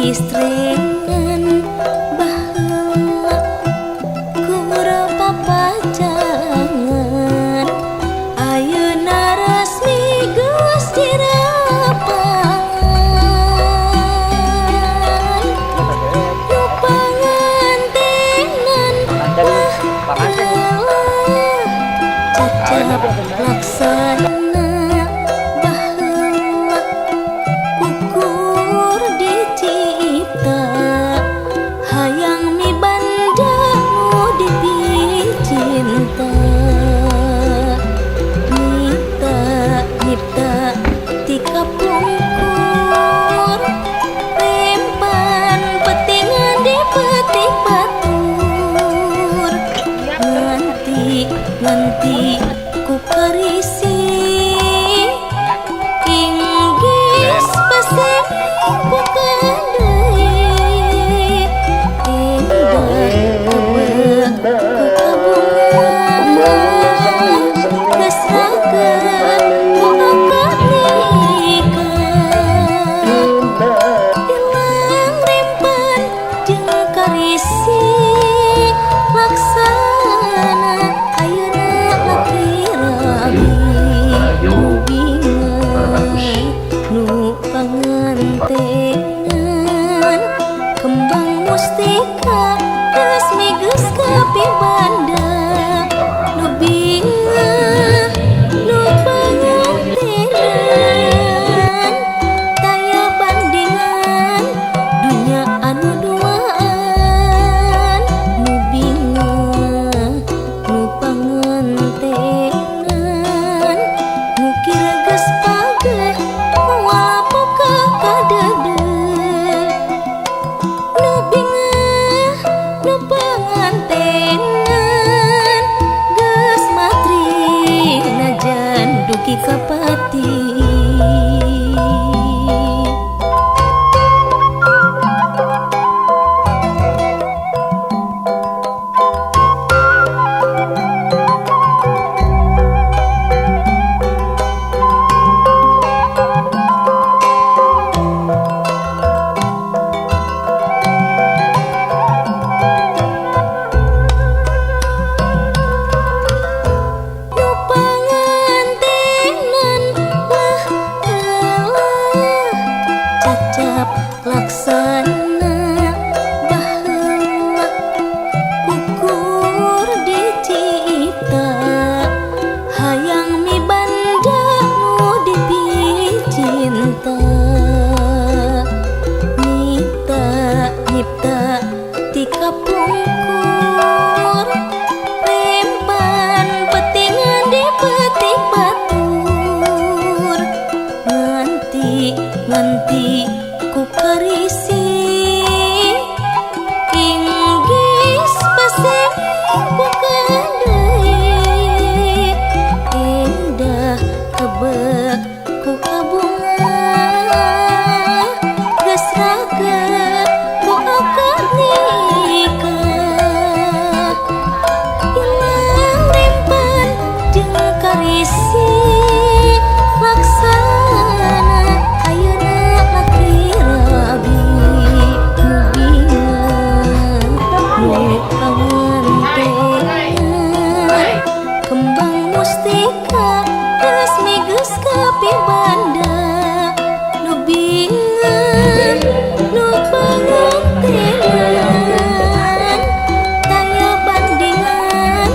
istrengan baheula kumaha papajangan ayeuna resmi geus dirapan nu pangantenan cacap laksana baheula ukur dicipta hayang mibanda nu dipicinta nyipta tika pungkur rempan petingan di petik batur nganti ku karisi inggis pesek bukan deui indah tebek ku kabungan geus raget ku akad nikah ilang rempan jeung karisi laksana ayeuna laki rabi nu bingan nu pangantengan kembang mustika resmi geus kapibanda nu bingan nu pangantengan taya bandingan dunya anu duaan nu bingan nu pangantengan ngukir geus pageh moal boga kadeudeut nu bingan nu pangantengan geus matri najan dugi ka pati. Nu pangantenan cacap laksana baheula ukur dicipta hayang mibanda nu dipicinta nyipta tika pungkur rempan petingan di petik batur nganti ku karisi inggis pesek bukan deui indah tebek ku kabungan geus raget ku akad nikah ilang rempan jeung karisi laksana ayeuna laki rabi nu bingan nu pangantengan kembang mustika resmi geus kapibanda nu bingan nu pangantengan taya bandingan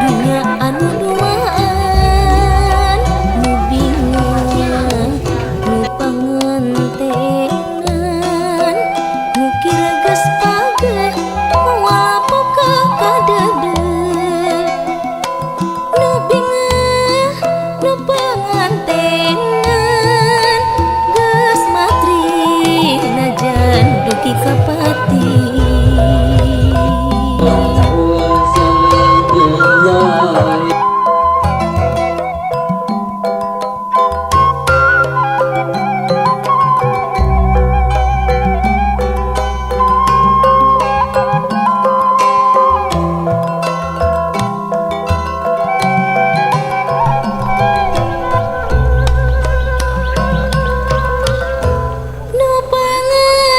dunya anu duaan nu bingan nu pangantengan ngukir geus pageh moal boga kadeudeut nu bingan nu pangantengan geus matri najan dugi ka pati. Nu pangantenan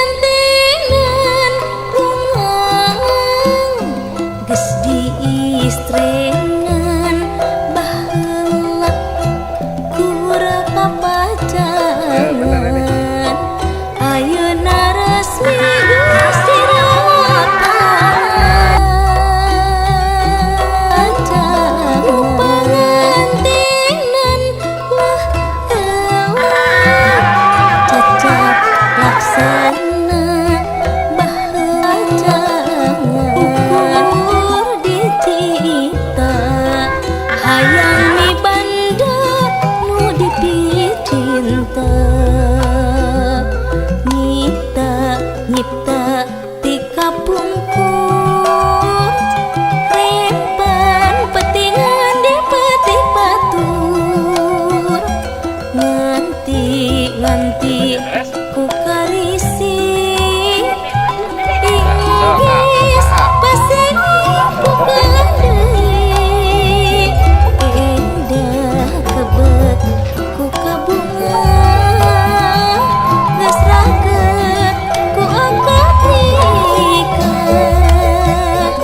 Sita tika pungkur rempan petingan di petik batur nganti ku karisi inggis pasir ku kadei indah kebet ku kabunga gas raget ku angkat nikah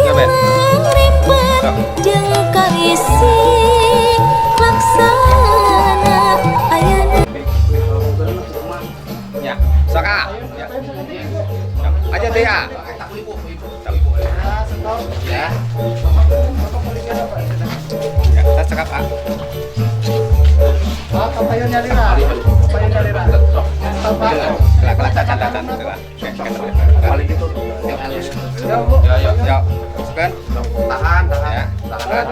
yang rimpen jeung karisi laksana ayana Ya, Saka. Ya. Aja deh ya. Ya. Ya, kita cakap Pak. Kampanye nyari lah. Kampanye nyari lah. Kelak catatan itulah. Paling itu. Ya, ya. Sekian. Tahan. Ya. Tahan.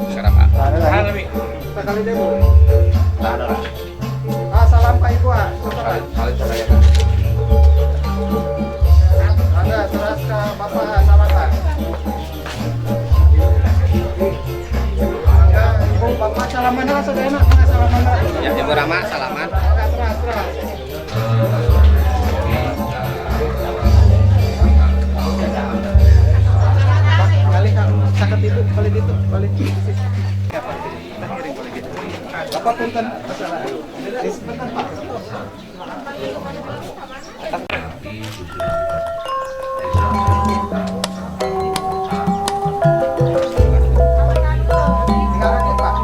Sekarang Pak. Tahan lebih. Sekali deh Bu. Tahan lah. Salam ke Ibu ah. Ada terus ke Bapak salam Pak. Ibu Bapak salaman lah enak salaman lah. Ya, Ibu Rama salaman. Terus. Balik sakit itu, balik itu, balik. Bapak punten masalah. Sebentar Pak. Tinggal lagi Pak.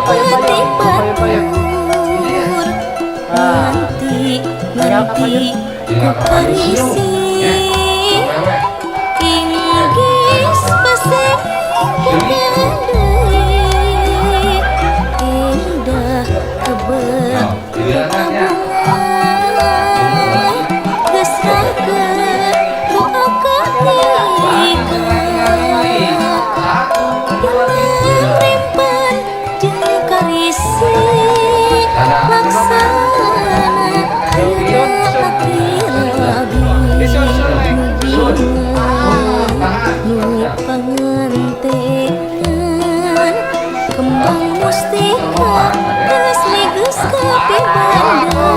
peti batur Nah, nanti ku karisi inggis pasang kekandai indah tebet kebungan gesrakan doa ketika rimpan jeung karisi laksana pangantengan kembang mustika geus migeus ka pibanda